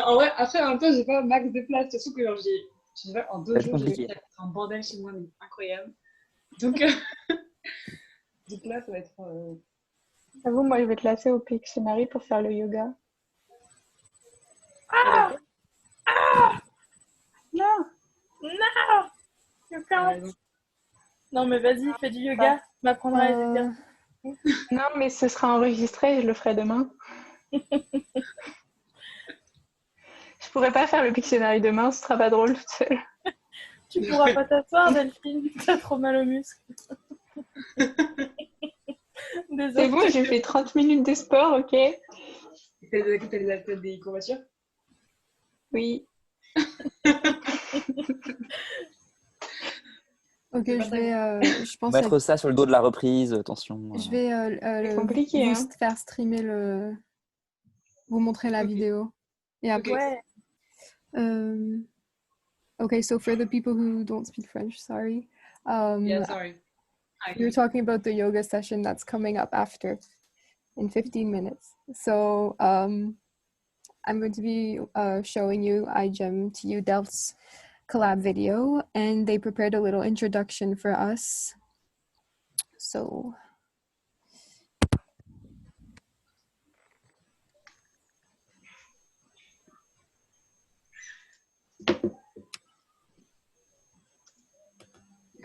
En vrai, après, en même temps, j'ai pas max de place. Surtout que genre, je sais pas, en 2 jours, j'ai compliqué. réussi à faire un bordel chez moi, mais incroyable. Donc là, ça va être... J'avoue, moi, je vais te laisser au Pictionary pour faire le yoga. Ah! Ah! Non! Non! You can't. Non, mais vas-y, fais du yoga. Tu m'apprendras les exercices. Non, mais ce sera enregistré, je le ferai demain. Je pourrais pas faire le Pictionary demain, ce sera pas drôle toute seule. Tu pourras pas t'asseoir, Delphine. T'as trop mal aux muscles. C'est bon, j'ai fait 30 minutes de sport, ok? T'as des courbatures? Oui. Ok, je pense mettre ça sur le dos de la reprise, attention. Je vais compliqué, vous faire streamer vous montrer la vidéo. Et après. Okay, so for the people who don't speak French, sorry. Yeah, sorry. You're talking about the yoga session that's coming up after in 15 minutes. So I'm going to be showing you iGEMTU Delft's collab video, and they prepared a little introduction for us. So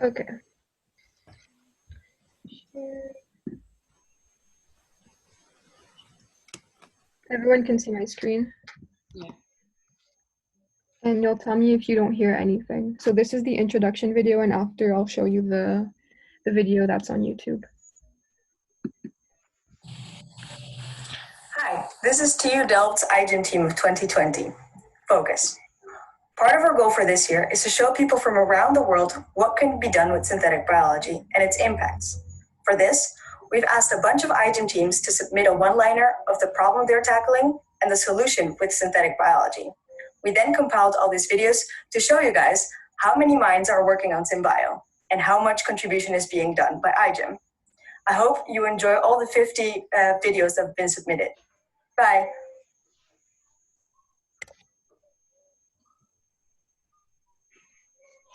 okay. Everyone can see my screen. Yeah. And you'll tell me if you don't hear anything. So this is the introduction video, and after I'll show you the video that's on YouTube. Hi, this is TU Delft's iGEM team of 2020. Focus. Part of our goal for this year is to show people from around the world what can be done with synthetic biology and its impacts. For this, we've asked a bunch of iGEM teams to submit a one-liner of the problem they're tackling and the solution with synthetic biology. We then compiled all these videos to show you guys how many minds are working on SynBio and how much contribution is being done by iGEM. I hope you enjoy all the 50 videos that have been submitted. Bye.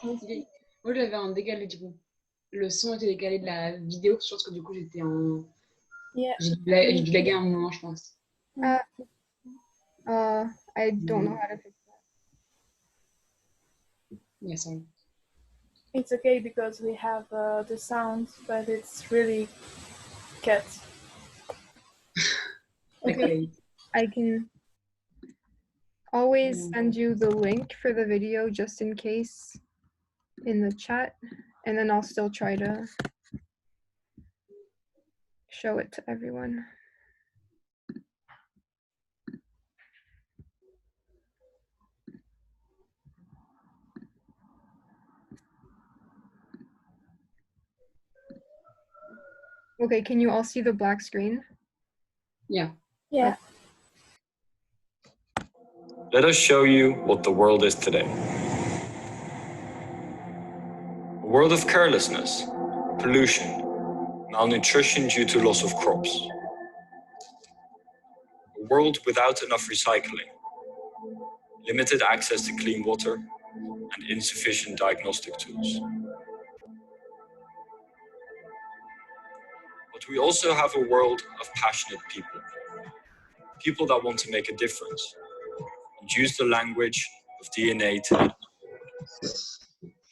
Moi, j'avais un décalé du coup. Le son était décalé de la vidéo. Je pense que du coup, j'étais en. Yeah. J'ai dû laguer un moment, je pense. I don't know how to fix that. Yeah, sorry. It's okay because we have the sound, but it's really cut. Okay, I can always send you the link for the video just in case in the chat, and then I'll still try to show it to everyone. Okay, can you all see the black screen? Yeah. Yeah. Let us show you what the world is today. A world of carelessness, pollution, malnutrition due to loss of crops. A world without enough recycling, limited access to clean water, and insufficient diagnostic tools. But we also have a world of passionate people. People that want to make a difference and use the language of DNA to lead.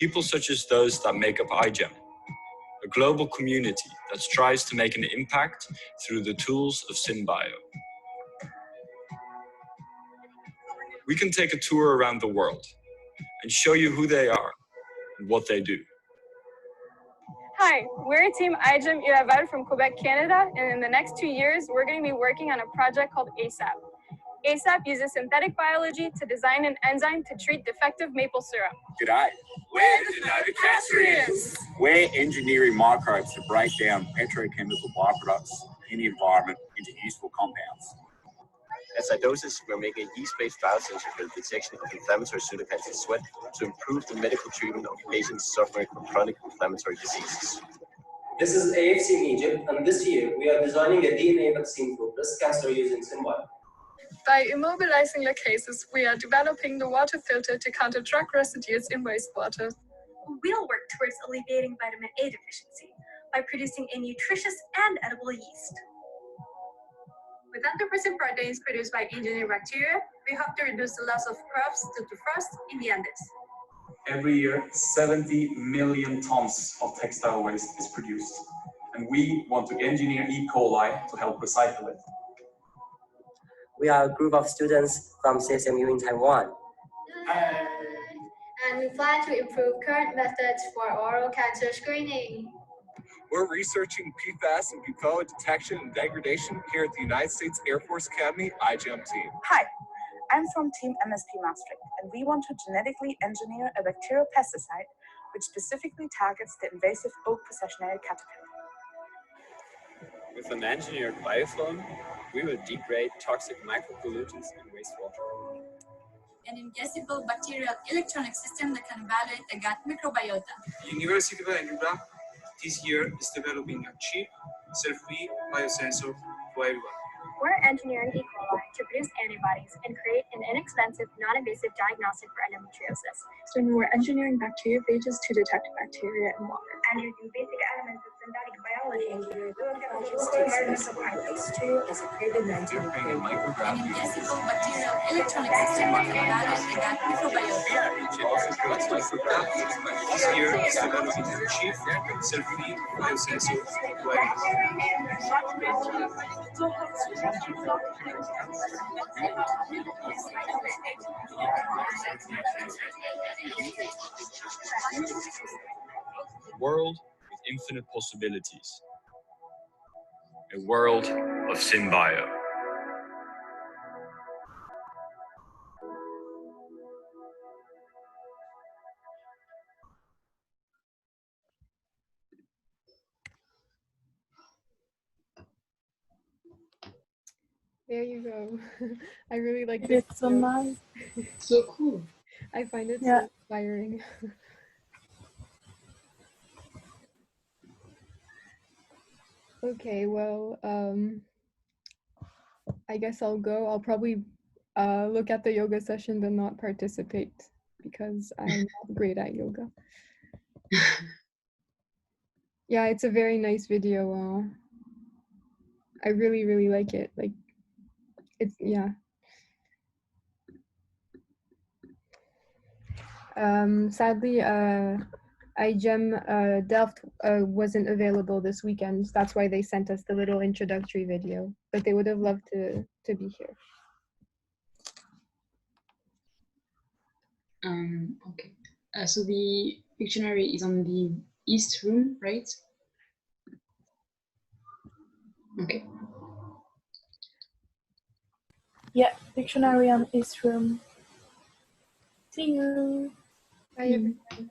People such as those that make up iGEM, a global community that strives to make an impact through the tools of SynBio. We can take a tour around the world and show you who they are and what they do. Hi, we're Team iGEMeetParis from Quebec, Canada, and in the next 2 years, we're going to be working on a project called ASAP. ASAP uses synthetic biology to design an enzyme to treat defective maple syrup. G'day. We're the Novocastrians. We're engineering microbes to break down petrochemical byproducts in the environment into useful compounds. At Cytosis, we're making yeast-based biosensor for the detection of inflammatory pseudokinase sweat to improve the medical treatment of patients suffering from chronic inflammatory diseases. This is AFC in Egypt, and this year we are designing a DNA vaccine for breast cancer using SynBio. By immobilizing the cases, we are developing the water filter to counter drug residues in wastewater. We'll work towards alleviating vitamin A deficiency by producing a nutritious and edible yeast. With 100% proteins produced by engineered bacteria, we hope to reduce the loss of crops due to frost in the Andes. Every year, 70 million tons of textile waste is produced, and we want to engineer E. coli to help recycle it. We are a group of students from CSMU in Taiwan. And we plan to improve current methods for oral cancer screening. We're researching PFAS and PFOA detection and degradation here at the United States Air Force Academy iGEM team. Hi, I'm from Team MSP Maastricht, and we want to genetically engineer a bacterial pesticide which specifically targets the invasive oak processionary caterpillar. With an engineered biofilm, we will degrade toxic micropollutants in wastewater. An ingestible bacterial electronic system that can evaluate the gut microbiota. The University of Edinburgh this year is developing a cheap, self-free biosensor for everyone. We're engineering E. coli to produce antibodies and create an inexpensive, non-invasive diagnostic for endometriosis. So we're engineering bacteriophages to detect bacteria in water. And using basic elements of synthetic biology, as a COVID-19 an ingestible bacterial electronic system that can evaluate the gut microbiota. This year is developing a cheap, self-free biosensor for A world with infinite possibilities. A world of SynBio. There you go. I really like It's this. so nice. So cool. I find it Yeah. so inspiring. Okay, well, I guess I'll go. I'll probably look at the yoga session but not participate because I'm not great at yoga. Yeah, it's a very nice video. I really, really like it. Like, it's, yeah. Sadly, iGEM Delft wasn't available this weekend. That's why they sent us the little introductory video, but they would have loved to be here. Okay. So the Pictionary is on the East room, right? Okay. Yeah, Pictionary on East room. See you. Bye, everyone.